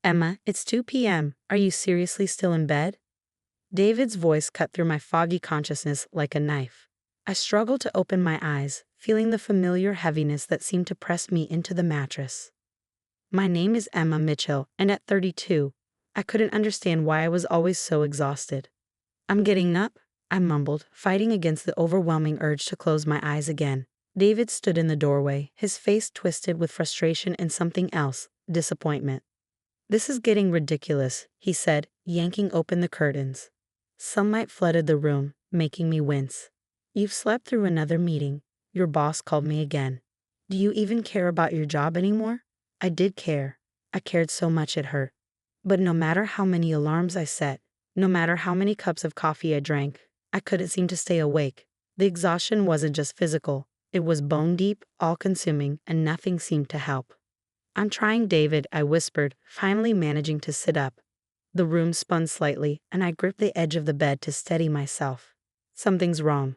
Emma, it's 2 p.m. Are you seriously still in bed? David's voice cut through my foggy consciousness like a knife. I struggled to open my eyes, feeling the familiar heaviness that seemed to press me into the mattress. My name is Emma Mitchell, and at 32, I couldn't understand why I was always so exhausted. I'm getting up, I mumbled, fighting against the overwhelming urge to close my eyes again. David stood in the doorway, his face twisted with frustration and something else, disappointment. "This is getting ridiculous," he said, yanking open the curtains. Sunlight flooded the room, making me wince. "You've slept through another meeting. Your boss called me again. Do you even care about your job anymore?" I did care. I cared so much it hurt. But no matter how many alarms I set, no matter how many cups of coffee I drank, I couldn't seem to stay awake. The exhaustion wasn't just physical. It was bone deep, all-consuming, and nothing seemed to help. "I'm trying, David," I whispered, finally managing to sit up. The room spun slightly, and I gripped the edge of the bed to steady myself. "Something's wrong.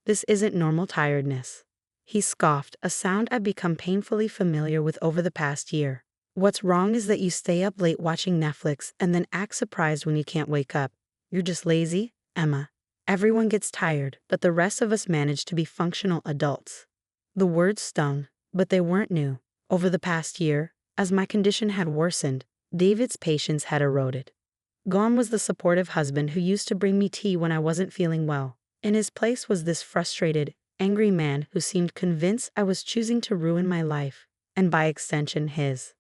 This isn't normal tiredness." He scoffed, a sound I'd become painfully familiar with over the past year. "What's wrong is that you stay up late watching Netflix and then act surprised when you can't wake up. You're just lazy, Emma. Everyone gets tired, but the rest of us manage to be functional adults." The words stung, but they weren't new. Over the past year, as my condition had worsened, David's patience had eroded. Gone was the supportive husband who used to bring me tea when I wasn't feeling well. In his place was this frustrated, angry man who seemed convinced I was choosing to ruin my life, and by extension his.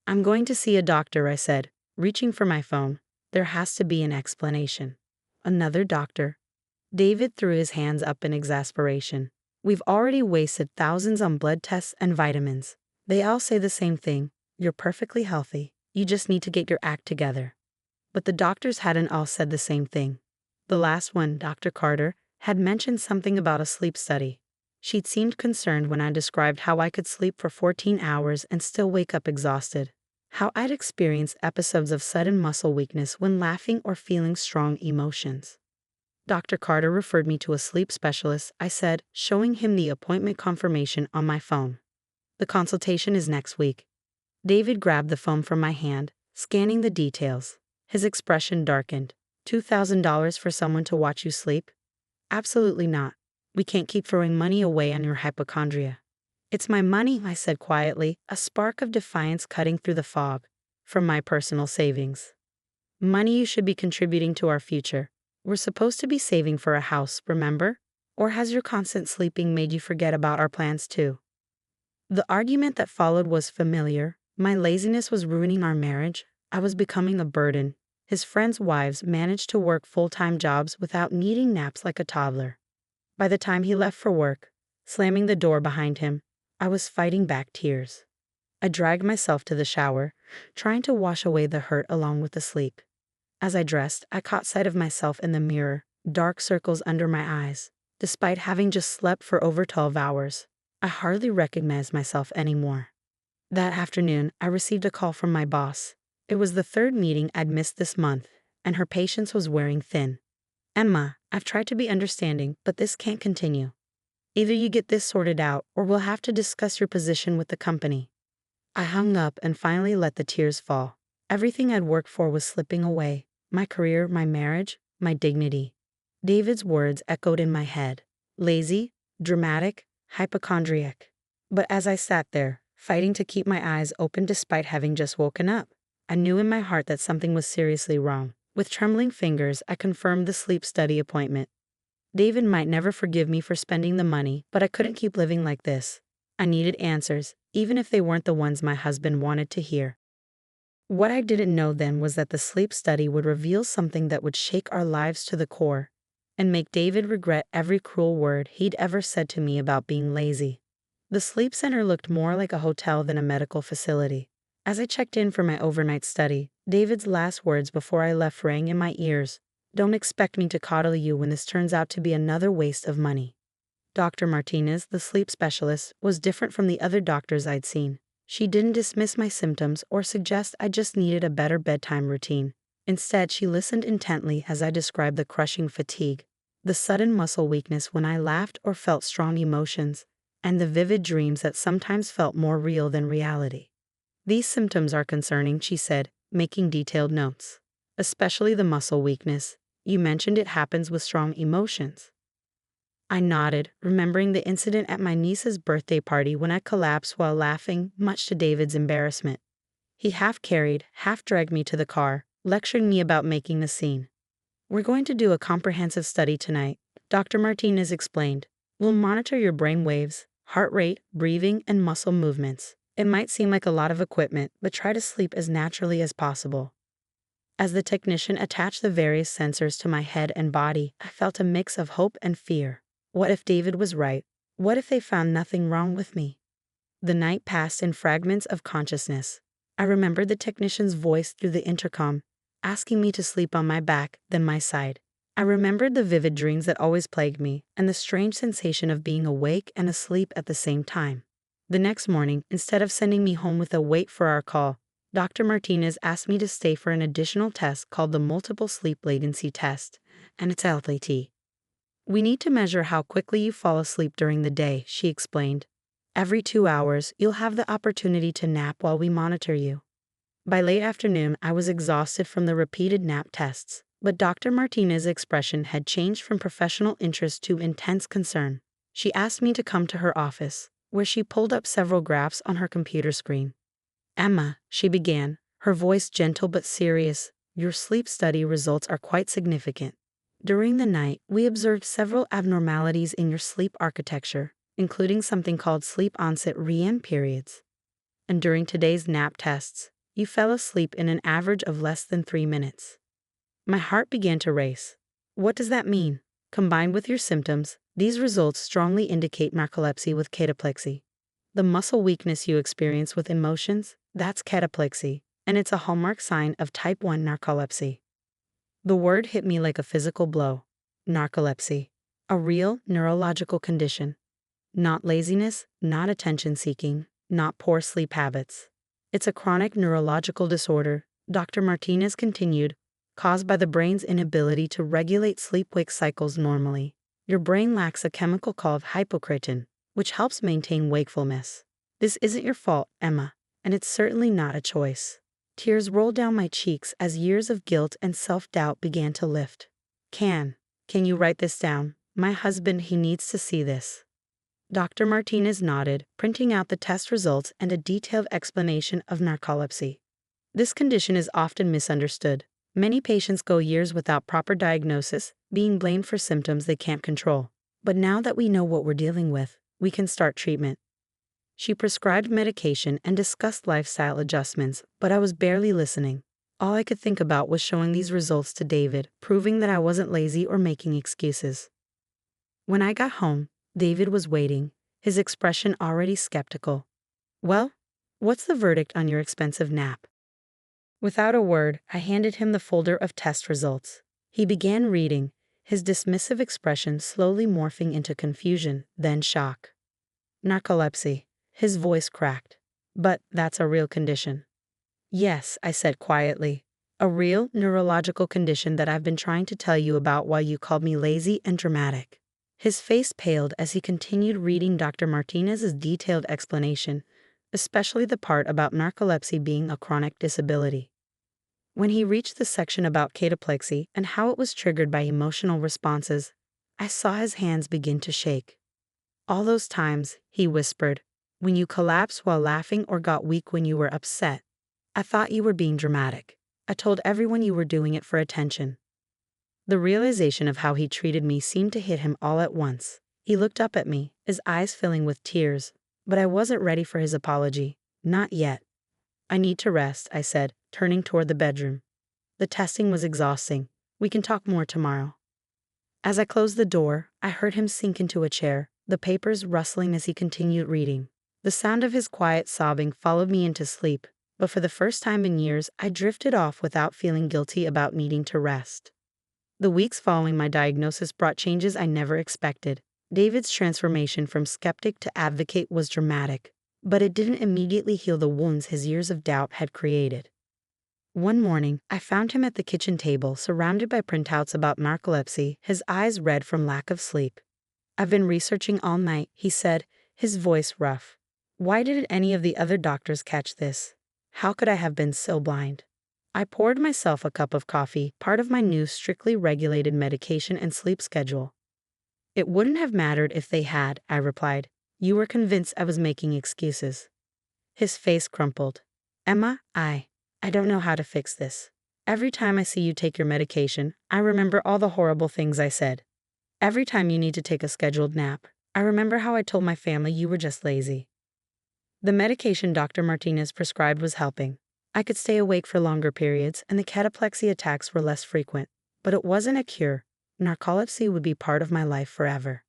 "I'm going to see a doctor," I said, reaching for my phone. "There has to be an explanation." "Another doctor?" David threw his hands up in exasperation. "We've already wasted thousands on blood tests and vitamins. They all say the same thing. You're perfectly healthy. You just need to get your act together." But the doctors hadn't all said the same thing. The last one, Dr. Carter, had mentioned something about a sleep study. She'd seemed concerned when I described how I could sleep for 14 hours and still wake up exhausted. How I'd experience episodes of sudden muscle weakness when laughing or feeling strong emotions. "Dr. Carter referred me to a sleep specialist," I said, showing him the appointment confirmation on my phone. "The consultation is next week." David grabbed the phone from my hand, scanning the details. His expression darkened. $2,000 for someone to watch you sleep? Absolutely not. We can't keep throwing money away on your hypochondria. "It's my money," I said quietly, a spark of defiance cutting through the fog. "From my personal savings. Money you should be contributing to our future. We're supposed to be saving for a house, remember? Or has your constant sleeping made you forget about our plans too?" The argument that followed was familiar. My laziness was ruining our marriage. I was becoming a burden. His friends' wives managed to work full-time jobs without needing naps like a toddler. By the time he left for work, slamming the door behind him, I was fighting back tears. I dragged myself to the shower, trying to wash away the hurt along with the sleep. As I dressed, I caught sight of myself in the mirror, dark circles under my eyes. Despite having just slept for over 12 hours, I hardly recognized myself anymore. That afternoon, I received a call from my boss. It was the third meeting I'd missed this month, and her patience was wearing thin. "Emma, I've tried to be understanding, but this can't continue. Either you get this sorted out, or we'll have to discuss your position with the company." I hung up and finally let the tears fall. Everything I'd worked for was slipping away. My career, my marriage, my dignity. David's words echoed in my head. Lazy, dramatic, hypochondriac. But as I sat there, fighting to keep my eyes open despite having just woken up, I knew in my heart that something was seriously wrong. With trembling fingers, I confirmed the sleep study appointment. David might never forgive me for spending the money, but I couldn't keep living like this. I needed answers, even if they weren't the ones my husband wanted to hear. What I didn't know then was that the sleep study would reveal something that would shake our lives to the core and make David regret every cruel word he'd ever said to me about being lazy. The sleep center looked more like a hotel than a medical facility. As I checked in for my overnight study, David's last words before I left rang in my ears. "Don't expect me to coddle you when this turns out to be another waste of money." Dr. Martinez, the sleep specialist, was different from the other doctors I'd seen. She didn't dismiss my symptoms or suggest I just needed a better bedtime routine. Instead, she listened intently as I described the crushing fatigue, the sudden muscle weakness when I laughed or felt strong emotions, and the vivid dreams that sometimes felt more real than reality. "These symptoms are concerning," she said, making detailed notes. Especially the muscle weakness. You mentioned it happens with strong emotions. I nodded, remembering the incident at my niece's birthday party when I collapsed while laughing, much to David's embarrassment. He half carried, half dragged me to the car, lecturing me about making the scene. We're going to do a comprehensive study tonight, Dr. Martinez explained. We'll monitor your brain waves, heart rate, breathing, and muscle movements. It might seem like a lot of equipment, but try to sleep as naturally as possible. As the technician attached the various sensors to my head and body, I felt a mix of hope and fear. What if David was right? What if they found nothing wrong with me? The night passed in fragments of consciousness. I remembered the technician's voice through the intercom, asking me to sleep on my back, then my side. I remembered the vivid dreams that always plagued me, and the strange sensation of being awake and asleep at the same time. The next morning, instead of sending me home with a wait for our call, Dr. Martinez asked me to stay for an additional test called the Multiple Sleep Latency Test, and it's LPT. We need to measure how quickly you fall asleep during the day, she explained. Every 2 hours, you'll have the opportunity to nap while we monitor you. By late afternoon, I was exhausted from the repeated nap tests, but Dr. Martinez's expression had changed from professional interest to intense concern. She asked me to come to her office, where she pulled up several graphs on her computer screen. Emma, she began, her voice gentle but serious, your sleep study results are quite significant. During the night, we observed several abnormalities in your sleep architecture, including something called sleep onset REM periods. And during today's nap tests, you fell asleep in an average of less than 3 minutes. My heart began to race. What does that mean? Combined with your symptoms, these results strongly indicate narcolepsy with cataplexy. The muscle weakness you experience with emotions, that's cataplexy, and it's a hallmark sign of type 1 narcolepsy. The word hit me like a physical blow. Narcolepsy, a real neurological condition. Not laziness, not attention-seeking, not poor sleep habits. It's a chronic neurological disorder, Dr. Martinez continued, caused by the brain's inability to regulate sleep-wake cycles normally. Your brain lacks a chemical called hypocretin, which helps maintain wakefulness. This isn't your fault, Emma, and it's certainly not a choice. Tears rolled down my cheeks as years of guilt and self-doubt began to lift. Can you write this down? My husband, he needs to see this. Dr. Martinez nodded, printing out the test results and a detailed explanation of narcolepsy. This condition is often misunderstood. Many patients go years without proper diagnosis, being blamed for symptoms they can't control. But now that we know what we're dealing with, we can start treatment. She prescribed medication and discussed lifestyle adjustments, but I was barely listening. All I could think about was showing these results to David, proving that I wasn't lazy or making excuses. When I got home, David was waiting, his expression already skeptical. Well, what's the verdict on your expensive nap? Without a word, I handed him the folder of test results. He began reading, his dismissive expression slowly morphing into confusion, then shock. Narcolepsy. His voice cracked. But that's a real condition. Yes, I said quietly. A real neurological condition that I've been trying to tell you about while you called me lazy and dramatic. His face paled as he continued reading Dr. Martinez's detailed explanation, especially the part about narcolepsy being a chronic disability. When he reached the section about cataplexy and how it was triggered by emotional responses, I saw his hands begin to shake. All those times, he whispered, when you collapsed while laughing or got weak when you were upset. I thought you were being dramatic. I told everyone you were doing it for attention. The realization of how he treated me seemed to hit him all at once. He looked up at me, his eyes filling with tears, but I wasn't ready for his apology. Not yet. I need to rest, I said, turning toward the bedroom. The testing was exhausting. We can talk more tomorrow. As I closed the door, I heard him sink into a chair, the papers rustling as he continued reading. The sound of his quiet sobbing followed me into sleep, but for the first time in years, I drifted off without feeling guilty about needing to rest. The weeks following my diagnosis brought changes I never expected. David's transformation from skeptic to advocate was dramatic, but it didn't immediately heal the wounds his years of doubt had created. One morning, I found him at the kitchen table, surrounded by printouts about narcolepsy, his eyes red from lack of sleep. I've been researching all night, he said, his voice rough. Why didn't any of the other doctors catch this? How could I have been so blind? I poured myself a cup of coffee, part of my new strictly regulated medication and sleep schedule. It wouldn't have mattered if they had, I replied. You were convinced I was making excuses. His face crumpled. Emma, I don't know how to fix this. Every time I see you take your medication, I remember all the horrible things I said. Every time you need to take a scheduled nap, I remember how I told my family you were just lazy. The medication Dr. Martinez prescribed was helping. I could stay awake for longer periods, and the cataplexy attacks were less frequent. But it wasn't a cure. Narcolepsy would be part of my life forever.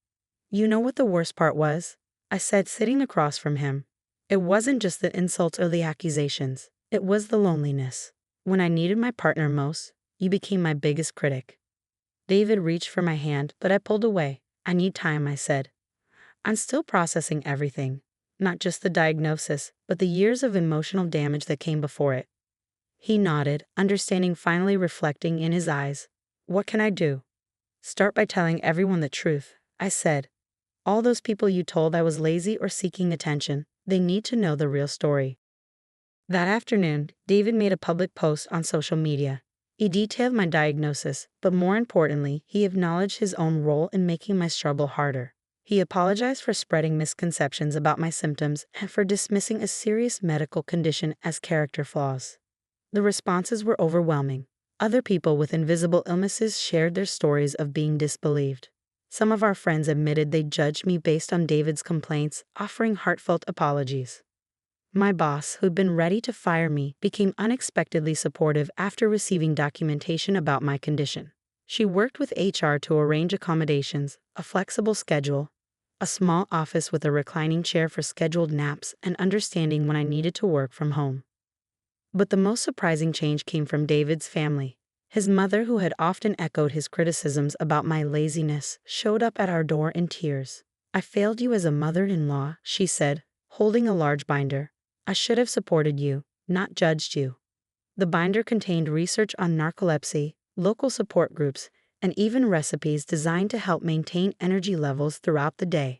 You know what the worst part was? I said, sitting across from him. It wasn't just the insults or the accusations. It was the loneliness. When I needed my partner most, you became my biggest critic. David reached for my hand, but I pulled away. I need time, I said. I'm still processing everything. Not just the diagnosis, but the years of emotional damage that came before it. He nodded, understanding, finally reflecting in his eyes. What can I do? Start by telling everyone the truth, I said. All those people you told I was lazy or seeking attention, they need to know the real story. That afternoon, David made a public post on social media. He detailed my diagnosis, but more importantly, he acknowledged his own role in making my struggle harder. He apologized for spreading misconceptions about my symptoms and for dismissing a serious medical condition as character flaws. The responses were overwhelming. Other people with invisible illnesses shared their stories of being disbelieved. Some of our friends admitted they judged me based on David's complaints, offering heartfelt apologies. My boss, who'd been ready to fire me, became unexpectedly supportive after receiving documentation about my condition. She worked with HR to arrange accommodations, a flexible schedule, a small office with a reclining chair for scheduled naps, and understanding when I needed to work from home. But the most surprising change came from David's family. His mother, who had often echoed his criticisms about my laziness, showed up at our door in tears. I failed you as a mother-in-law, she said, holding a large binder. I should have supported you, not judged you. The binder contained research on narcolepsy, local support groups, and even recipes designed to help maintain energy levels throughout the day.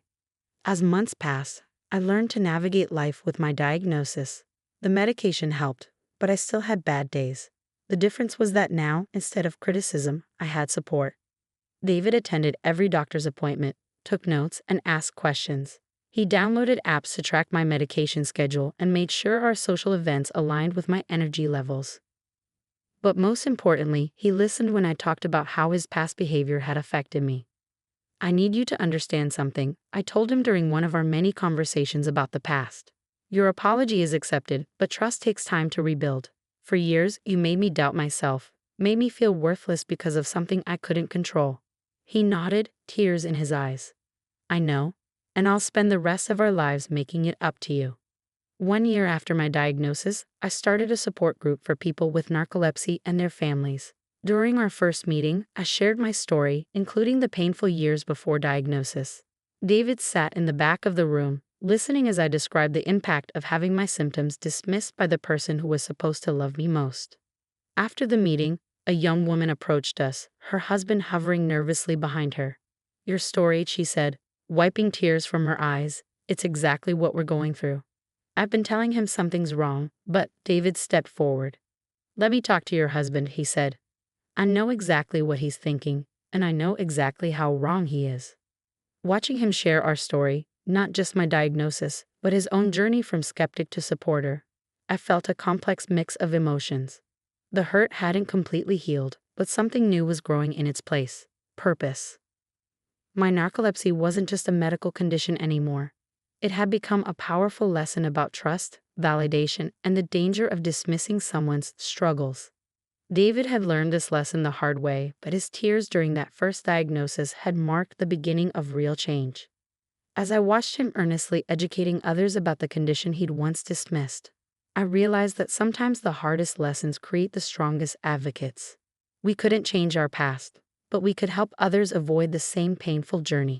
As months passed, I learned to navigate life with my diagnosis. The medication helped, but I still had bad days. The difference was that now, instead of criticism, I had support. David attended every doctor's appointment, took notes, and asked questions. He downloaded apps to track my medication schedule and made sure our social events aligned with my energy levels. But most importantly, he listened when I talked about how his past behavior had affected me. I need you to understand something, I told him during one of our many conversations about the past. Your apology is accepted, but trust takes time to rebuild. For years, you made me doubt myself, made me feel worthless because of something I couldn't control. He nodded, tears in his eyes. I know, and I'll spend the rest of our lives making it up to you. 1 year after my diagnosis, I started a support group for people with narcolepsy and their families. During our first meeting, I shared my story, including the painful years before diagnosis. David sat in the back of the room, listening as I described the impact of having my symptoms dismissed by the person who was supposed to love me most. After the meeting, a young woman approached us, her husband hovering nervously behind her. Your story, she said, wiping tears from her eyes, it's exactly what we're going through. I've been telling him something's wrong, but David stepped forward. Let me talk to your husband, he said. I know exactly what he's thinking, and I know exactly how wrong he is. Watching him share our story, not just my diagnosis, but his own journey from skeptic to supporter, I felt a complex mix of emotions. The hurt hadn't completely healed, but something new was growing in its place. Purpose. My narcolepsy wasn't just a medical condition anymore. It had become a powerful lesson about trust, validation, and the danger of dismissing someone's struggles. David had learned this lesson the hard way, but his tears during that first diagnosis had marked the beginning of real change. As I watched him earnestly educating others about the condition he'd once dismissed, I realized that sometimes the hardest lessons create the strongest advocates. We couldn't change our past, but we could help others avoid the same painful journey.